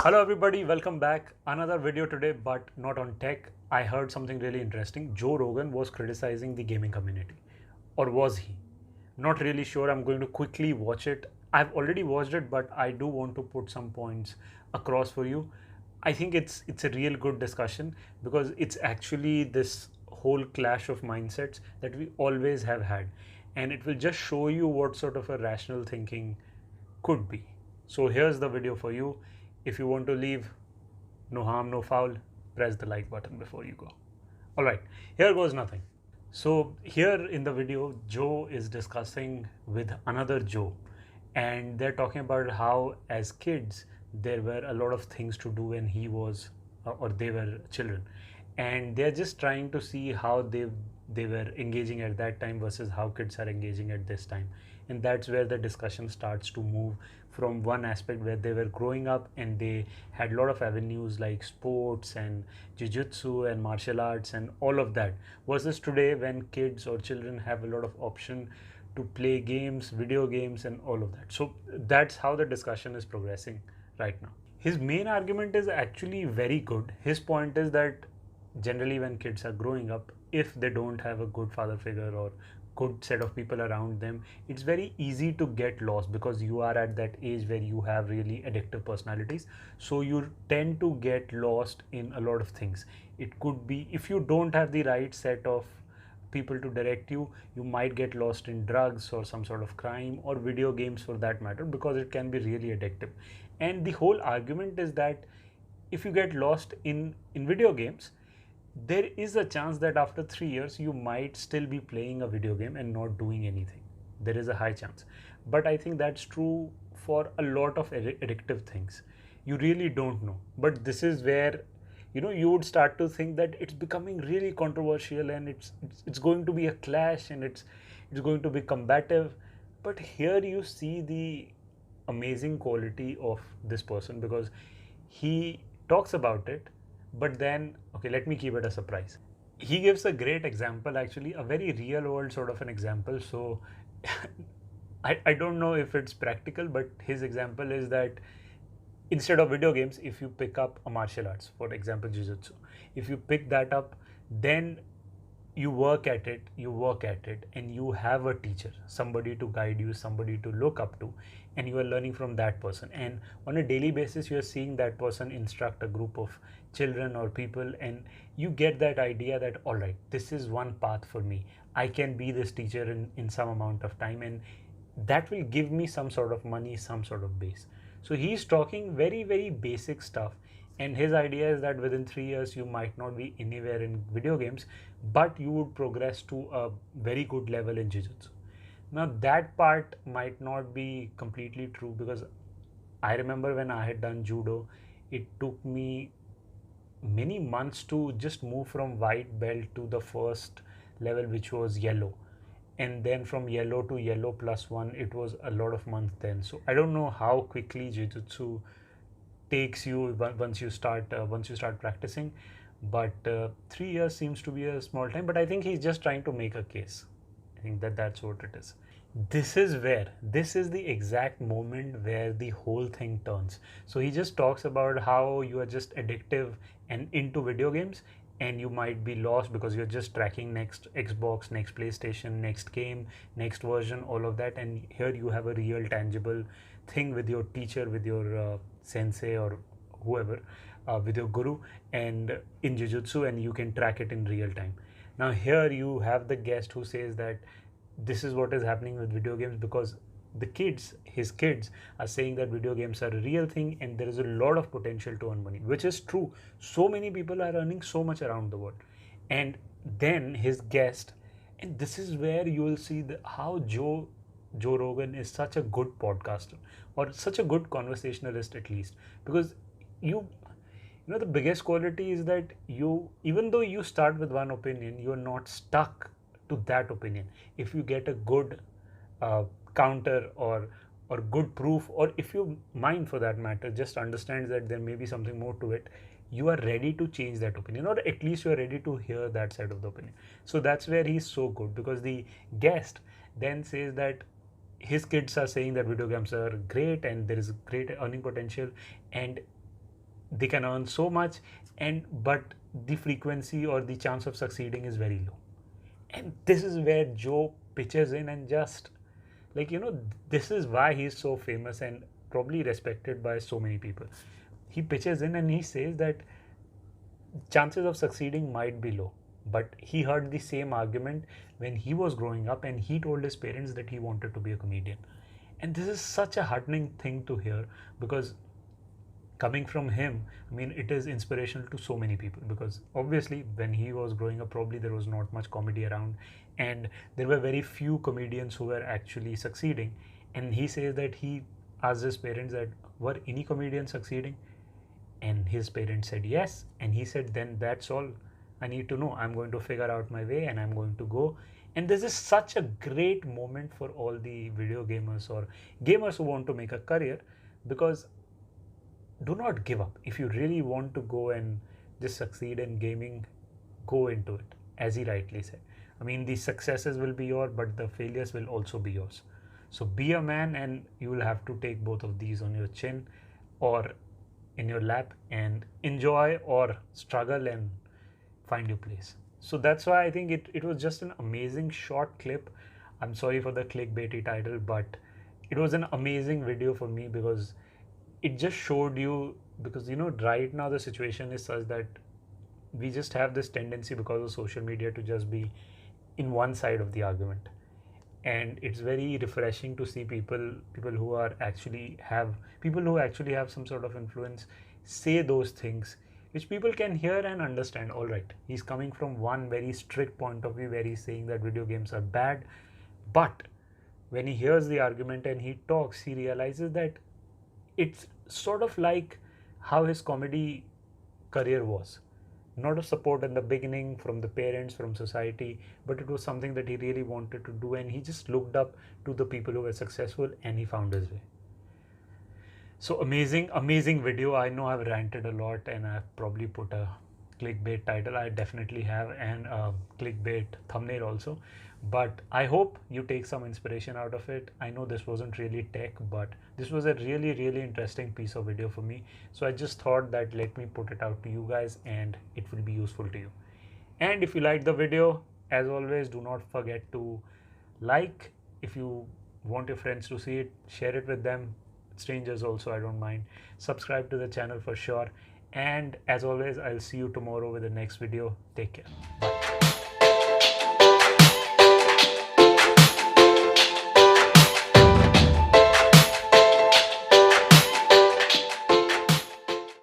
Hello everybody, welcome back. Another video today, but not on tech. I heard something really interesting. Joe Rogan was criticizing the gaming community. Or was he? Not really sure. I'm going to quickly watch it. I've already watched it, but I do want to put some points across for you. I think it's a real good discussion because it's actually this whole clash of mindsets that we always have had. And it will just show you what sort of a rational thinking could be. So here's the video for you. If you want to leave, no harm, no foul, press the like button before you go. All right, here goes nothing. So here in the video, Joe is discussing with another Joe, and they're talking about how as kids there were a lot of things to do when he was or they were children, and they're just trying to see how they were engaging at that time versus how kids are engaging at this time. And that's where the discussion starts to move from one aspect where they were growing up and they had a lot of avenues like sports and jiu-jitsu and martial arts and all of that, versus today when kids or children have a lot of option to play games, video games and all of that. So that's how the discussion is progressing right now. His main argument is actually very good. His point is that generally when kids are growing up, if they don't have a good father figure or good set of people around them, it's very easy to get lost because you are at that age where you have really addictive personalities. So you tend to get lost in a lot of things. It could be if you don't have the right set of people to direct you, you might get lost in drugs or some sort of crime or video games for that matter, because it can be really addictive. And the whole argument is that if you get lost in video games, there is a chance that after 3 years you might still be playing a video game and not doing anything. There is a high chance, but I think that's true for a lot of addictive things. You really don't know, but this is where you would start to think that it's becoming really controversial and it's going to be a clash and it's going to be combative. But here you see the amazing quality of this person, because he talks about it, but then okay, let me keep it a surprise. He gives a great example, actually a very real world sort of an example. So I don't know if it's practical, but his example is that instead of video games, if you pick up a martial arts, for example jiu-jitsu, if you pick that up, then you work at it and you have a teacher, somebody to guide you, somebody to look up to, and you are learning from that person, and on a daily basis you are seeing that person instruct a group of children or people, and you get that idea that all right, this is one path for me. I can be this teacher in some amount of time, and that will give me some sort of money, some sort of base. So he's talking very, very basic stuff. And his idea is that within 3 years, you might not be anywhere in video games, but you would progress to a very good level in Jiu-Jitsu. Now, that part might not be completely true, because I remember when I had done Judo, it took me many months to just move from white belt to the first level, which was yellow, and then from yellow to yellow plus one, it was a lot of months then. So I don't know how quickly jiu-jitsu takes you once you start practicing, but 3 years seems to be a small time. But I think he's just trying to make a case. I think that's what it is. This is the exact moment where the whole thing turns. So he just talks about how you are just addictive and into video games, and you might be lost because you're just tracking next Xbox, next PlayStation, next game, next version, all of that. And here you have a real tangible thing with your teacher, with your sensei or whoever, with your guru, and in jiu-jitsu, and you can track it in real time. Now here you have the guest who says that this is what is happening with video games, because his kids are saying that video games are a real thing and there is a lot of potential to earn money, which is true. So many people are earning so much around the world. And then his guest, and this is where you will see how Joe Rogan is such a good podcaster, or such a good conversationalist at least, because the biggest quality is that even though you start with one opinion, you're not stuck to that opinion. If you get a good uh, counter or good proof, or if your mind for that matter just understands that there may be something more to it, you are ready to change that opinion, or at least you are ready to hear that side of the opinion. So that's where he's so good, because the guest then says that his kids are saying that video games are great and there is great earning potential, and they can earn so much, and but the frequency or the chance of succeeding is very low. And this is where Joe pitches in and just, like, this is why he's so famous and probably respected by so many people. He pitches in and he says that chances of succeeding might be low, but he heard the same argument when he was growing up, and he told his parents that he wanted to be a comedian. And this is such a heartening thing to hear, because coming from him, I mean, it is inspirational to so many people, because obviously when he was growing up, probably there was not much comedy around, and there were very few comedians who were actually succeeding. And he says that he asked his parents that, were any comedians succeeding? And his parents said yes. And he said, then that's all I need to know. I'm going to figure out my way and I'm going to go. And this is such a great moment for all the video gamers or gamers who want to make a career, because do not give up. If you really want to go and just succeed in gaming, go into it, as he rightly said. I mean, the successes will be yours, but the failures will also be yours. So be a man, and you will have to take both of these on your chin or in your lap, and enjoy or struggle and find your place. So that's why I think it was just an amazing short clip. I'm sorry for the clickbaity title, but it was an amazing video for me, because it just showed you, because right now the situation is such that we just have this tendency, because of social media, to just be in one side of the argument. And it's very refreshing to see people who are actually have people who actually have some sort of influence say those things which people can hear and understand. All right, he's coming from one very strict point of view where he's saying that video games are bad, but when he hears the argument and he talks, he realizes that it's sort of like how his comedy career was. Not a support in the beginning from the parents, from society, but it was something that he really wanted to do, and he just looked up to the people who were successful and he found his way. So amazing video. I know I've ranted a lot and I've probably put a clickbait title. I definitely have, and a clickbait thumbnail also. But I hope you take some inspiration out of it. I know this wasn't really tech, but this was a really interesting piece of video for me. So I just thought that let me put it out to you guys, and it will be useful to you. And if you liked the video, as always, do not forget to like. If you want your friends to see it, share it with them. Strangers also, I don't mind. Subscribe to the channel for sure. And as always, I'll see you tomorrow with the next video. Take care. Bye.